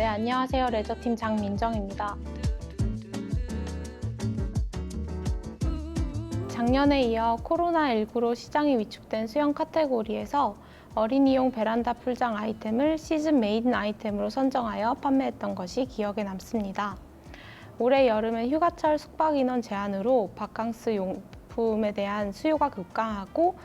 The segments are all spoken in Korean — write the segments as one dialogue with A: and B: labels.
A: 네, 안녕하세요. 레저팀 장민정입니다. 작년에 이어 코로나19로 시장이 위축된 수영 카테고리에서 어린이용 베란다 풀장 아이템을 시즌 메인 아이템으로 선정하여 판매했던 것이 기억에 남습니다. 올해 여름엔 휴가철 숙박 인원 제한으로 바캉스 용품에 대한 수요가 급감하고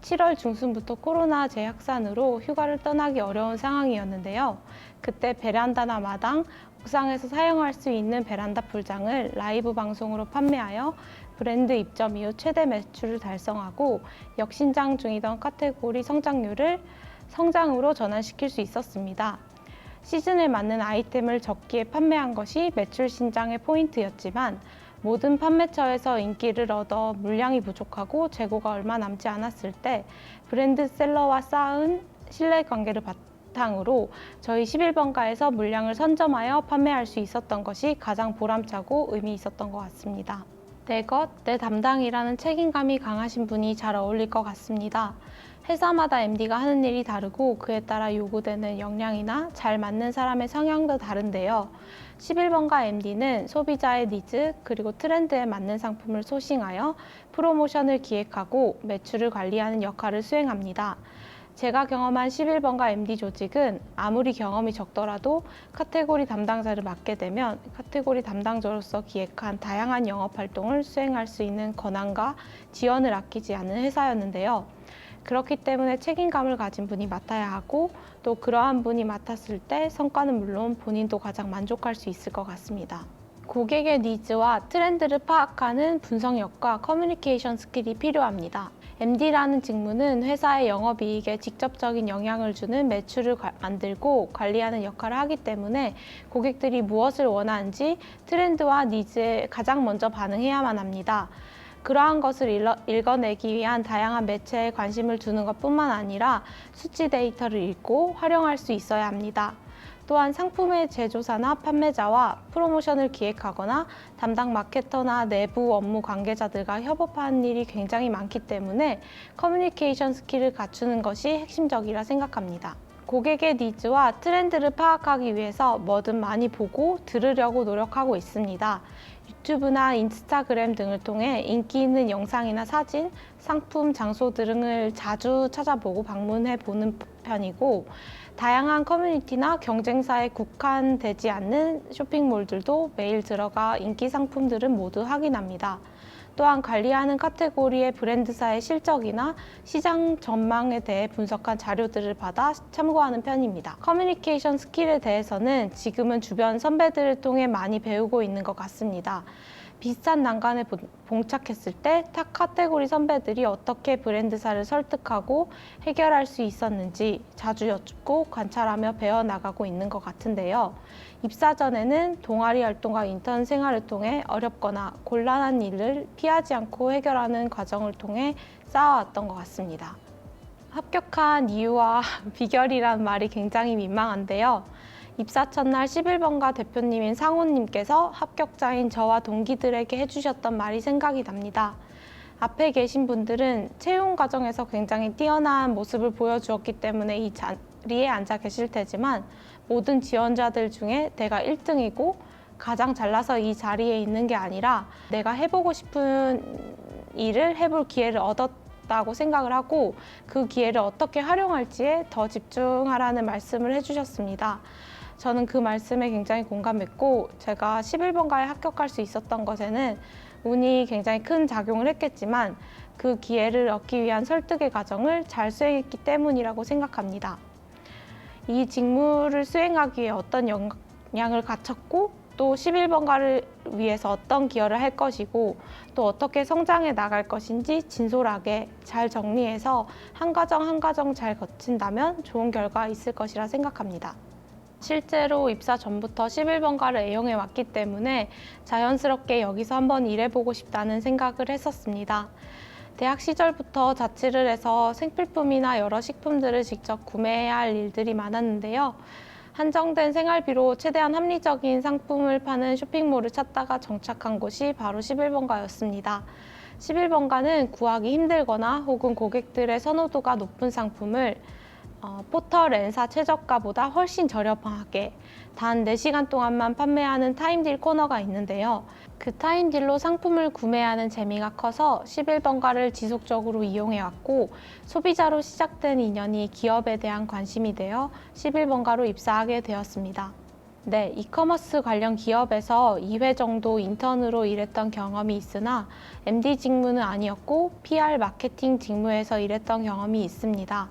A: 7월 중순부터 코로나 재확산으로 휴가를 떠나기 어려운 상황이었는데요. 그때 베란다나 마당, 옥상에서 사용할 수 있는 베란다 풀장을 라이브 방송으로 판매하여 브랜드 입점 이후 최대 매출을 달성하고 역신장 중이던 카테고리 성장으로 전환시킬 수 있었습니다. 시즌에 맞는 아이템을 적기에 판매한 것이 매출 신장의 포인트였지만 모든 판매처에서 인기를 얻어 물량이 부족하고 재고가 얼마 남지 않았을 때 브랜드셀러와 쌓은 신뢰관계를 바탕으로 저희 11번가에서 물량을 선점하여 판매할 수 있었던 것이 가장 보람차고 의미 있었던 것 같습니다. 내 것, 내 담당이라는 책임감이 강하신 분이 잘 어울릴 것 같습니다. 회사마다 MD가 하는 일이 다르고 그에 따라 요구되는 역량이나 잘 맞는 사람의 성향도 다른데요. 11번가 MD는 소비자의 니즈 그리고 트렌드에 맞는 상품을 소싱하여 프로모션을 기획하고 매출을 관리하는 역할을 수행합니다. 제가 경험한 11번가 MD 조직은 아무리 경험이 적더라도 카테고리 담당자를 맡게 되면 카테고리 담당자로서 기획한 다양한 영업활동을 수행할 수 있는 권한과 지원을 아끼지 않은 회사였는데요. 그렇기 때문에 책임감을 가진 분이 맡아야 하고 또 그러한 분이 맡았을 때 성과는 물론 본인도 가장 만족할 수 있을 것 같습니다. 고객의 니즈와 트렌드를 파악하는 분석력과 커뮤니케이션 스킬이 필요합니다. MD라는 직무는 회사의 영업이익에 직접적인 영향을 주는 매출을 만들고 관리하는 역할을 하기 때문에 고객들이 무엇을 원하는지 트렌드와 니즈에 가장 먼저 반응해야만 합니다. 그러한 것을 읽어내기 위한 다양한 매체에 관심을 두는 것뿐만 아니라 수치 데이터를 읽고 활용할 수 있어야 합니다. 또한 상품의 제조사나 판매자와 프로모션을 기획하거나 담당 마케터나 내부 업무 관계자들과 협업하는 일이 굉장히 많기 때문에 커뮤니케이션 스킬을 갖추는 것이 핵심적이라 생각합니다. 고객의 니즈와 트렌드를 파악하기 위해서 뭐든 많이 보고 들으려고 노력하고 있습니다. 유튜브나 인스타그램 등을 통해 인기 있는 영상이나 사진, 상품, 장소 등을 자주 찾아보고 방문해 보는 편이고 다양한 커뮤니티나 경쟁사에 국한되지 않는 쇼핑몰들도 매일 들어가 인기 상품들은 모두 확인합니다. 또한 관리하는 카테고리의 브랜드사의 실적이나 시장 전망에 대해 분석한 자료들을 받아 참고하는 편입니다. 커뮤니케이션 스킬에 대해서는 지금은 주변 선배들을 통해 많이 배우고 있는 것 같습니다. 비슷한 난관에 봉착했을 때 타 카테고리 선배들이 어떻게 브랜드사를 설득하고 해결할 수 있었는지 자주 여쭙고 관찰하며 배워나가고 있는 것 같은데요. 입사 전에는 동아리 활동과 인턴 생활을 통해 어렵거나 곤란한 일을 피하지 않고 해결하는 과정을 통해 쌓아왔던 것 같습니다. 합격한 이유와 비결이란 말이 굉장히 민망한데요. 입사 첫날 11번가 대표님인 상호님께서 합격자인 저와 동기들에게 해주셨던 말이 생각이 납니다. 앞에 계신 분들은 채용 과정에서 굉장히 뛰어난 모습을 보여주었기 때문에 이 자리에 앉아 계실 테지만 모든 지원자들 중에 내가 1등이고 가장 잘나서 이 자리에 있는 게 아니라 내가 해보고 싶은 일을 해볼 기회를 얻었다고 생각을 하고 그 기회를 어떻게 활용할지에 더 집중하라는 말씀을 해주셨습니다. 저는 그 말씀에 굉장히 공감했고 제가 11번가에 합격할 수 있었던 것에는 운이 굉장히 큰 작용을 했겠지만 그 기회를 얻기 위한 설득의 과정을 잘 수행했기 때문이라고 생각합니다. 이 직무를 수행하기 위해 어떤 역량을 갖췄고 또 11번가를 위해서 어떤 기여를 할 것이고 또 어떻게 성장해 나갈 것인지 진솔하게 잘 정리해서 한 과정 한 과정 잘 거친다면 좋은 결과가 있을 것이라 생각합니다. 실제로 입사 전부터 11번가를 애용해 왔기 때문에 자연스럽게 여기서 한번 일해보고 싶다는 생각을 했었습니다. 대학 시절부터 자취를 해서 생필품이나 여러 식품들을 직접 구매해야 할 일들이 많았는데요. 한정된 생활비로 최대한 합리적인 상품을 파는 쇼핑몰을 찾다가 정착한 곳이 바로 11번가였습니다. 11번가는 구하기 힘들거나 혹은 고객들의 선호도가 높은 상품을 포털 N사 최저가보다 훨씬 저렴하게 단 4시간 동안만 판매하는 타임딜 코너가 있는데요. 그 타임딜로 상품을 구매하는 재미가 커서 11번가를 지속적으로 이용해왔고 소비자로 시작된 인연이 기업에 대한 관심이 되어 11번가로 입사하게 되었습니다. 네, 이커머스 관련 기업에서 2회 정도 인턴으로 일했던 경험이 있으나 MD 직무는 아니었고 PR 마케팅 직무에서 일했던 경험이 있습니다.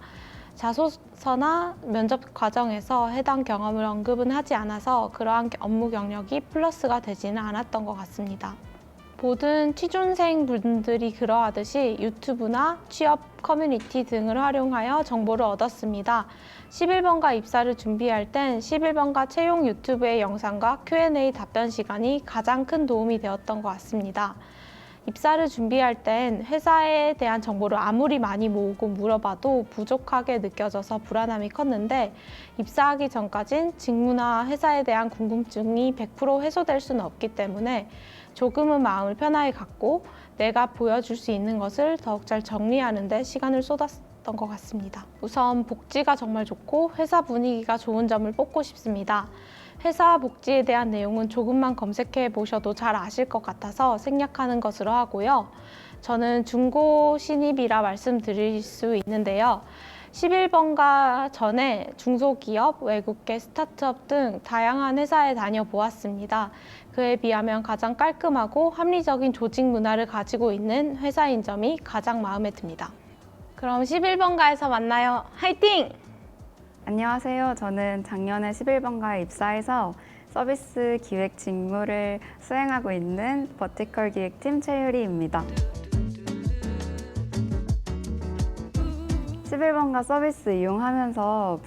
A: 자소서나 면접 과정에서 해당 경험을 언급은 하지 않아서 그러한 업무 경력이 플러스가 되지는 않았던 것 같습니다. 모든 취준생 분들이 그러하듯이 유튜브나 취업 커뮤니티 등을 활용하여 정보를 얻었습니다. 11번가 입사를 준비할 땐 11번가 채용 유튜브의 영상과 Q&A 답변 시간이 가장 큰 도움이 되었던 것 같습니다. 입사를 준비할 땐 회사에 대한 정보를 아무리 많이 모으고 물어봐도 부족하게 느껴져서 불안함이 컸는데 입사하기 전까진 직무나 회사에 대한 궁금증이 100% 해소될 수는 없기 때문에 조금은 마음을 편하게 갖고 내가 보여줄 수 있는 것을 더욱 잘 정리하는 데 시간을 쏟았던 것 같습니다. 우선 복지가 정말 좋고 회사 분위기가 좋은 점을 뽑고 싶습니다. 회사 복지에 대한 내용은 조금만 검색해 보셔도 잘 아실 것 같아서 생략하는 것으로 하고요. 저는 중고 신입이라 말씀드릴 수 있는데요. 11번가 전에 중소기업, 외국계 스타트업 등 다양한 회사에 다녀보았습니다. 그에 비하면 가장 깔끔하고 합리적인 조직 문화를 가지고 있는 회사인 점이 가장 마음에 듭니다. 그럼 11번가에서 만나요. 화이팅!
B: 안녕하세요. 저는 작년에 11번가에 입사해서 서비스 기획 직무를 수행하고 있는 버티컬 기획팀 최유리입니다. 11번가 서비스 이용하면서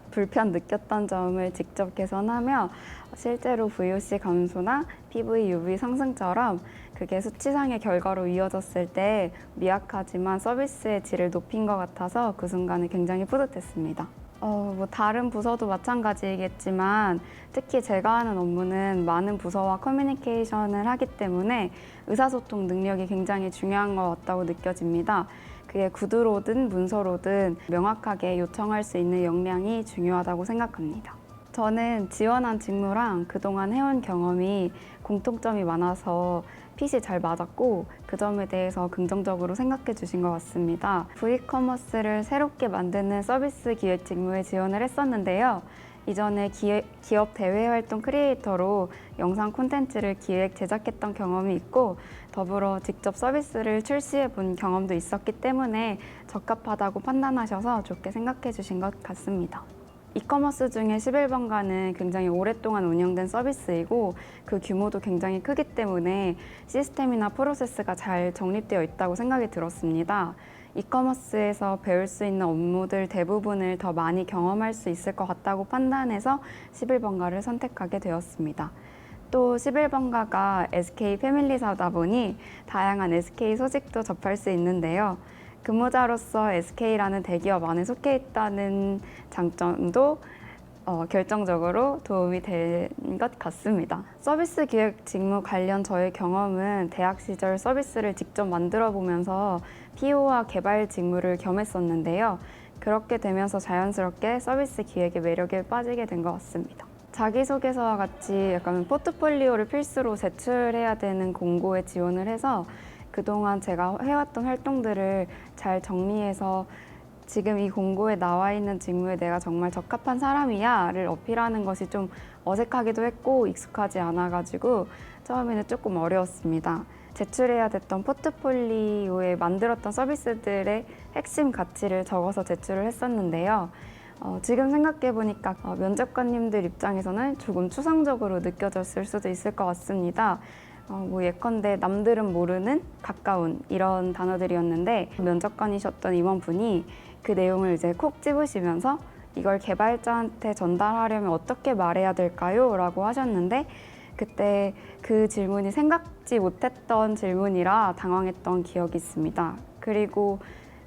B: 불편 느꼈던 점을 직접 개선하며 실제로 VOC 감소나 PV, UV 상승처럼 그게 수치상의 결과로 이어졌을 때 미약하지만 서비스의 질을 높인 것 같아서 그 순간에 굉장히 뿌듯했습니다. 다른 부서도 마찬가지겠지만 특히 제가 하는 업무는 많은 부서와 커뮤니케이션을 하기 때문에 의사소통 능력이 굉장히 중요한 것 같다고 느껴집니다. 그게 구두로든 문서로든 명확하게 요청할 수 있는 역량이 중요하다고 생각합니다. 저는 지원한 직무랑 그동안 해온 경험이 공통점이 많아서 핏이 잘 맞았고 그 점에 대해서 긍정적으로 생각해 주신 것 같습니다. V커머스를 새롭게 만드는 서비스 기획 직무에 지원을 했었는데요. 이전에 기업 대외 활동 크리에이터로 영상 콘텐츠를 기획 제작했던 경험이 있고 더불어 직접 서비스를 출시해 본 경험도 있었기 때문에 적합하다고 판단하셔서 좋게 생각해 주신 것 같습니다. 이커머스 중에 11번가는 굉장히 오랫동안 운영된 서비스이고 그 규모도 굉장히 크기 때문에 시스템이나 프로세스가 잘 정립되어 있다고 생각이 들었습니다. 이커머스에서 배울 수 있는 업무들 대부분을 더 많이 경험할 수 있을 것 같다고 판단해서 11번가를 선택하게 되었습니다. 또 11번가가 SK 패밀리사다 보니 다양한 SK 소식도 접할 수 있는데요. 근무자로서 SK라는 대기업 안에 속해 있다는 장점도 결정적으로 도움이 된 것 같습니다. 서비스 기획 직무 관련 저의 경험은 대학 시절 서비스를 직접 만들어 보면서 PO와 개발 직무를 겸했었는데요. 그렇게 되면서 자연스럽게 서비스 기획의 매력에 빠지게 된 것 같습니다. 자기소개서와 같이 약간 포트폴리오를 필수로 제출해야 되는 공고에 지원을 해서 그동안 제가 해왔던 활동들을 잘 정리해서 지금 이 공고에 나와 있는 직무에 내가 정말 적합한 사람이야를 어필하는 것이 좀 어색하기도 했고 익숙하지 않아가지고 처음에는 조금 어려웠습니다. 제출해야 됐던 포트폴리오에 만들었던 서비스들의 핵심 가치를 적어서 제출을 했었는데요. 지금 생각해보니까 면접관님들 입장에서는 조금 추상적으로 느껴졌을 수도 있을 것 같습니다. 예컨대 남들은 모르는 가까운 이런 단어들이었는데 면접관이셨던 임원분이 그 내용을 이제 콕 집으시면서 이걸 개발자한테 전달하려면 어떻게 말해야 될까요? 라고 하셨는데 그때 그 질문이 생각지 못했던 질문이라 당황했던 기억이 있습니다. 그리고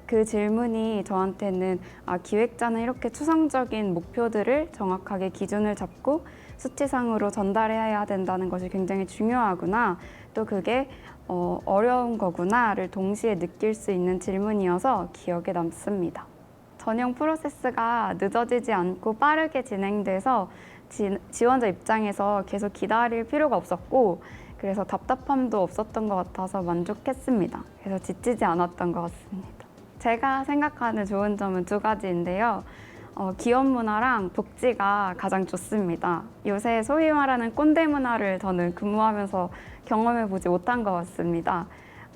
B: 그 질문이 저한테는 기획자는 이렇게 추상적인 목표들을 정확하게 기준을 잡고 수치상으로 전달해야 된다는 것이 굉장히 중요하구나. 또 그게 어려운 거구나를 동시에 느낄 수 있는 질문이어서 기억에 남습니다. 전형 프로세스가 늦어지지 않고 빠르게 진행돼서 지원자 입장에서 계속 기다릴 필요가 없었고 그래서 답답함도 없었던 것 같아서 만족했습니다. 그래서 지치지 않았던 것 같습니다. 제가 생각하는 좋은 점은 두 가지인데요. 기업 문화랑 복지가 가장 좋습니다. 요새 소위 말하는 꼰대 문화를 저는 근무하면서 경험해 보지 못한 것 같습니다.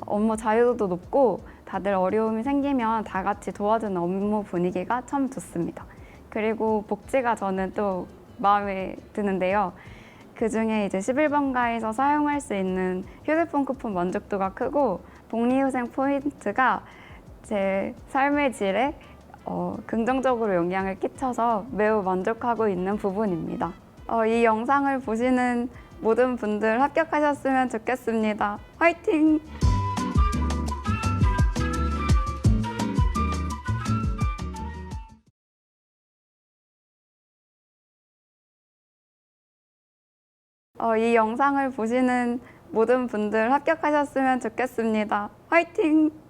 B: 업무 자유도도 높고 다들 어려움이 생기면 다 같이 도와주는 업무 분위기가 참 좋습니다. 그리고 복지가 저는 또 마음에 드는데요. 그중에 이제 11번가에서 사용할 수 있는 휴대폰 쿠폰 만족도가 크고 복리후생 포인트가 제 삶의 질에 긍정적으로 영향을 끼쳐서 매우 만족하고 있는 부분입니다. 이 영상을 보시는 모든 분들 합격하셨으면 좋겠습니다. 화이팅! 이 영상을 보시는 모든 분들 합격하셨으면 좋겠습니다. 화이팅!